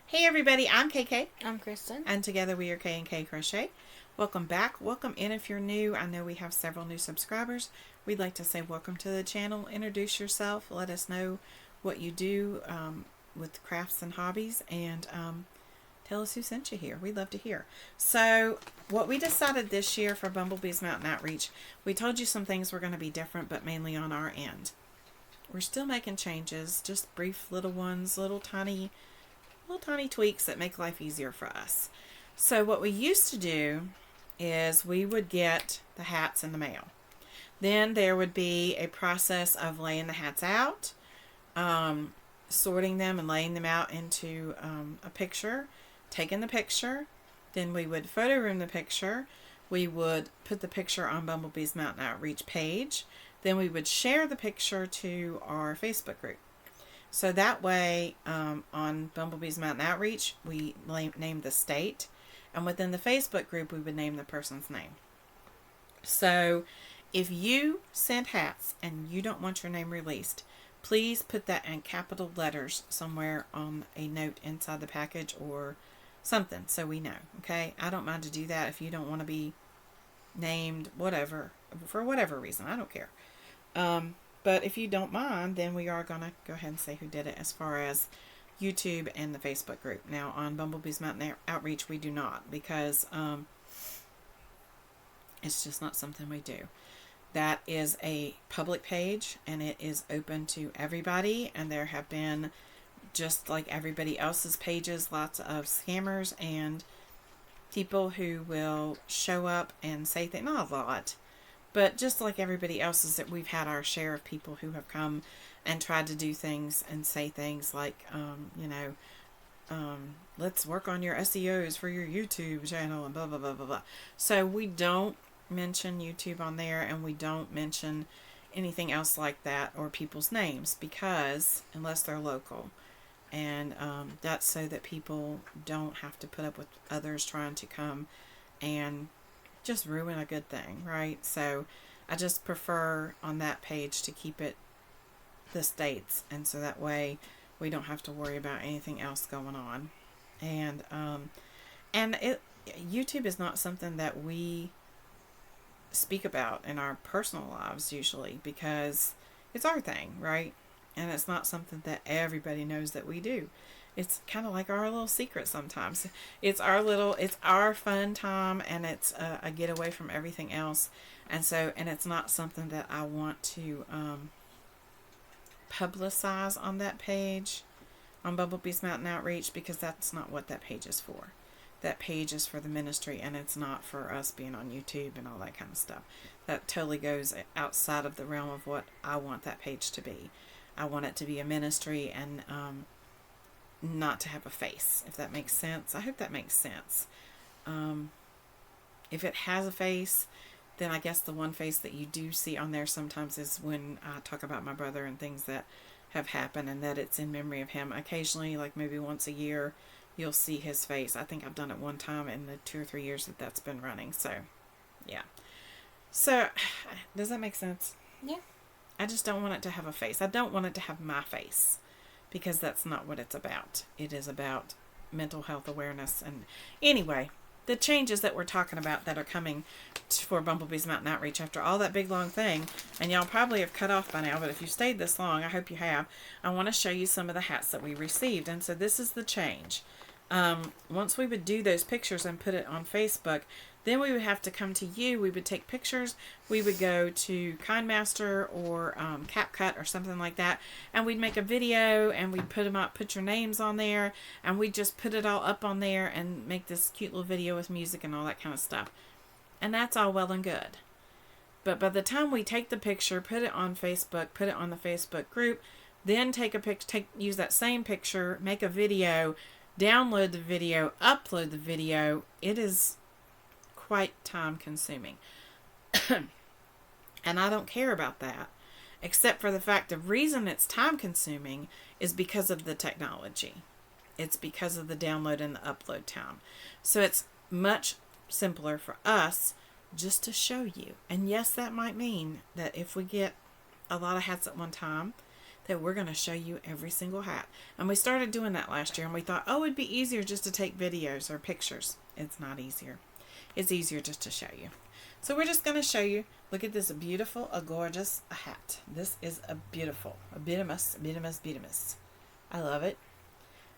Hey everybody, I'm KK. I'm Kristen. And together we are K&K Crochet. Welcome back. Welcome in if you're new. I know we have several new subscribers. We'd like to say welcome to the channel. Introduce yourself. Let us know what you do with crafts and hobbies. And tell us who sent you here. We'd love to hear. So what we decided this year for Bumblebee's Mountain Outreach, we told you some things were going to be different, but mainly on our end. We're still making changes, just brief little ones, little tiny tweaks that make life easier for us. So what we used to do is we would get the hats in the mail. Then there would be a process of laying the hats out, sorting them and laying them out into a picture, taking the picture. Then we would photo room the picture. We would put the picture on Bumblebee's Mountain Outreach page. Then we would share the picture to our Facebook group. So that way, on Bumblebee's Mountain Outreach, we named the state. And within the Facebook group, we would name the person's name. So if you send hats and you don't want your name released, please put that in capital letters somewhere on a note inside the package or something so we know. Okay? I don't mind to do that if you don't want to be named, whatever, for whatever reason. I don't care. But if you don't mind, then we are going to go ahead and say who did it as far as YouTube and the Facebook group. Now, on Bumblebee's Mountain Outreach, we do not because it's just not something we do. That is a public page, and it is open to everybody, and there have been, just like everybody else's pages, lots of scammers and people who will show up and say things, not a lot, but just like everybody else's, that we've had our share of people who have come and tried to do things and say things like, let's work on your SEOs for your YouTube channel and blah, blah, blah, blah, blah. So we don't mention YouTube on there, and we don't mention anything else like that or people's names because, unless they're local. And that's so that people don't have to put up with others trying to come and just ruin a good thing, right? So I just prefer on that page to keep it the states, and so that way we don't have to worry about anything else going on. And YouTube is not something that we speak about in our personal lives usually because it's our thing, right? And it's not something that everybody knows that we do. It's kind of like our little secret sometimes. It's our fun time, and it's a getaway from everything else. And it's not something that I want to publicize on that page, on Bumblebee's Mountain Outreach, because that's not what that page is for. That page is for the ministry, and it's not for us being on YouTube and all that kind of stuff. That totally goes outside of the realm of what I want that page to be. I want it to be a ministry and not to have a face, if that makes sense. I hope that makes sense. If it has a face, then I guess the one face that you do see on there sometimes is when I talk about my brother and things that have happened, and that it's in memory of him. Occasionally, like maybe once a year, you'll see his face. I think I've done it one time in the 2 or 3 years that that's been running. So, yeah. So, does that make sense? Yeah. I just don't want it to have a face. I don't want it to have my face, because that's not what it's about. It is about mental health awareness. And anyway, the changes that we're talking about that are coming for Bumblebee's Mountain Outreach after all that big long thing, and y'all probably have cut off by now, but if you stayed this long, I hope you have, I want to show you some of the hats that we received. And so this is the change. Once we would do those pictures and put it on Facebook, then we would have to come to you. We would take pictures. We would go to KindMaster or CapCut or something like that, and we'd make a video, and we'd put them up, put your names on there, and we'd just put it all up on there and make this cute little video with music and all that kind of stuff. And that's all well and good. But by the time we take the picture, put it on Facebook, put it on the Facebook group, then use that same picture, make a video, download the video, upload the video, it is quite time consuming. And I don't care about that, except for the fact the reason it's time consuming is because of the technology. It's because of the download and the upload time. So it's much simpler for us just to show you. And yes, that might mean that if we get a lot of hats at one time, that we're going to show you every single hat. And we started doing that last year, and we thought, oh, it'd be easier just to take videos or pictures. It's not easier. It's easier just to show you. So we're just going to show you. Look at this beautiful, a gorgeous hat. This is a beautiful, a bidimus. I love it.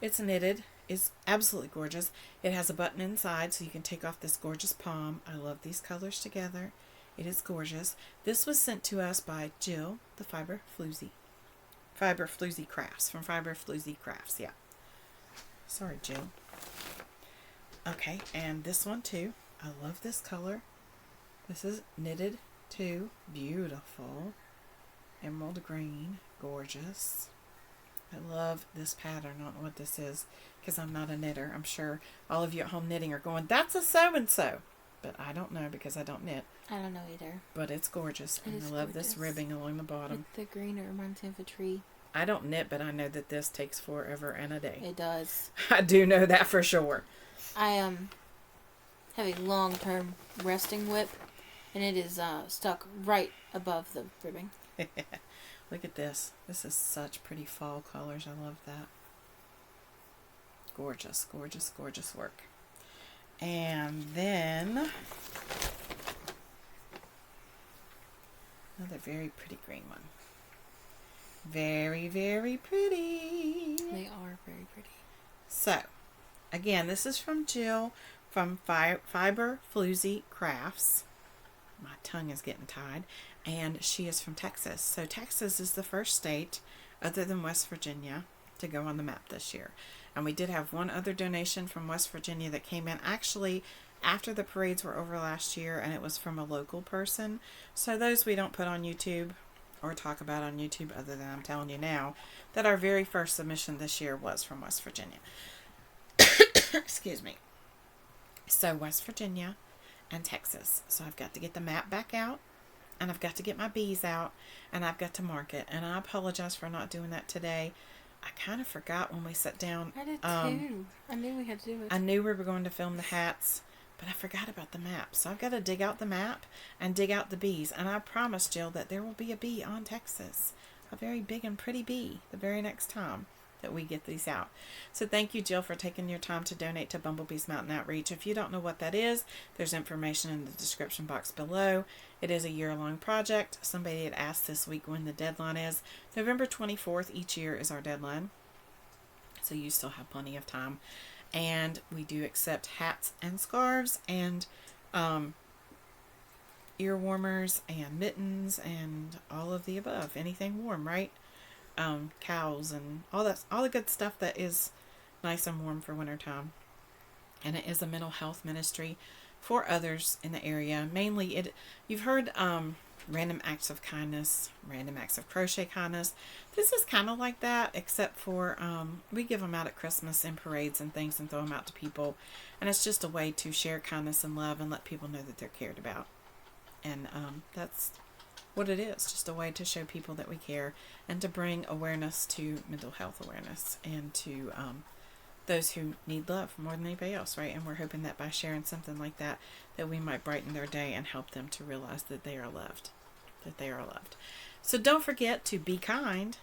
It's knitted. It's absolutely gorgeous. It has a button inside so you can take off this gorgeous pom. I love these colors together. It is gorgeous. This was sent to us by Jill, the Fiber Floozy Crafts, from Fiber Floozy Crafts, yeah. Sorry, Jill. Okay, and this one too. I love this color. This is knitted too. Beautiful. Emerald green. Gorgeous. I love this pattern. I don't know what this is because I'm not a knitter. I'm sure all of you at home knitting are going, that's a so-and-so. But I don't know because I don't knit. I don't know either. But it's gorgeous. And I love this ribbing along the bottom. With the green, it reminds me of a tree. I don't knit, but I know that this takes forever and a day. It does. I do know that for sure. I have a long-term resting whip, and it is stuck right above the ribbing. Look at this. This is such pretty fall colors. I love that. Gorgeous, gorgeous, gorgeous work. And then another very pretty green one. Very, very pretty. They are very pretty. So, again, this is from Jill from Fiber Floozy Crafts. My tongue is getting tied. And she is from Texas. So Texas is the first state, other than West Virginia, to go on the map this year. And we did have one other donation from West Virginia that came in actually after the parades were over last year, and it was from a local person. So those we don't put on YouTube or talk about on YouTube, other than I'm telling you now that our very first submission this year was from West Virginia. Excuse me. So West Virginia and Texas. So I've got to get the map back out, and I've got to get my bees out, and I've got to mark it. And I apologize for not doing that today. I kind of forgot when we sat down. I did too. I knew we had to do it. I knew we were going to film the hats, but I forgot about the map. So I've got to dig out the map and dig out the bees. And I promised Jill that there will be a bee on Texas. A very big and pretty bee the very next time that we get these out. So thank you, Jill, for taking your time to donate to Bumblebee's Mountain Outreach. If you don't know what that is, there's information in the description box below. It is a year-long project. Somebody had asked this week when the deadline is. November 24th each year is our deadline. So you still have plenty of time. And we do accept hats and scarves and ear warmers and mittens and all of the above. Anything warm, right? Cows and all the good stuff that is nice and warm for wintertime. And it is a mental health ministry for others in the area. Mainly, you've heard random acts of kindness, random acts of crochet kindness. This is kind of like that, except for we give them out at Christmas in parades and things and throw them out to people. And it's just a way to share kindness and love and let people know that they're cared about. And that's what it is, just a way to show people that we care and to bring awareness to mental health awareness and to those who need love more than anybody else, right? And we're hoping that by sharing something like that, that we might brighten their day and help them to realize that they are loved, So don't forget to be kind.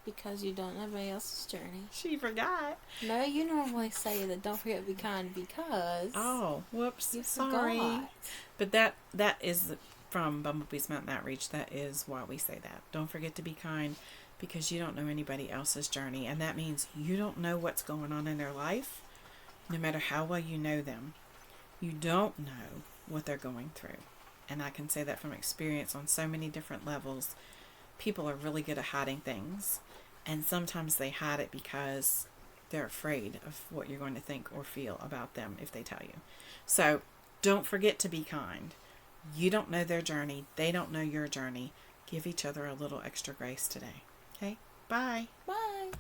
Because you don't know anybody else's journey. She forgot. No, you normally say that don't forget to be kind because... Oh, whoops, you sorry. Forgot. But that is from Bumblebee's Mountain Outreach. That is why we say that. Don't forget to be kind because you don't know anybody else's journey. And that means you don't know what's going on in their life, no matter how well you know them. You don't know what they're going through. And I can say that from experience on so many different levels. People are really good at hiding things. And sometimes they hide it because they're afraid of what you're going to think or feel about them if they tell you. So don't forget to be kind. You don't know their journey. They don't know your journey. Give each other a little extra grace today. Okay? Bye. Bye.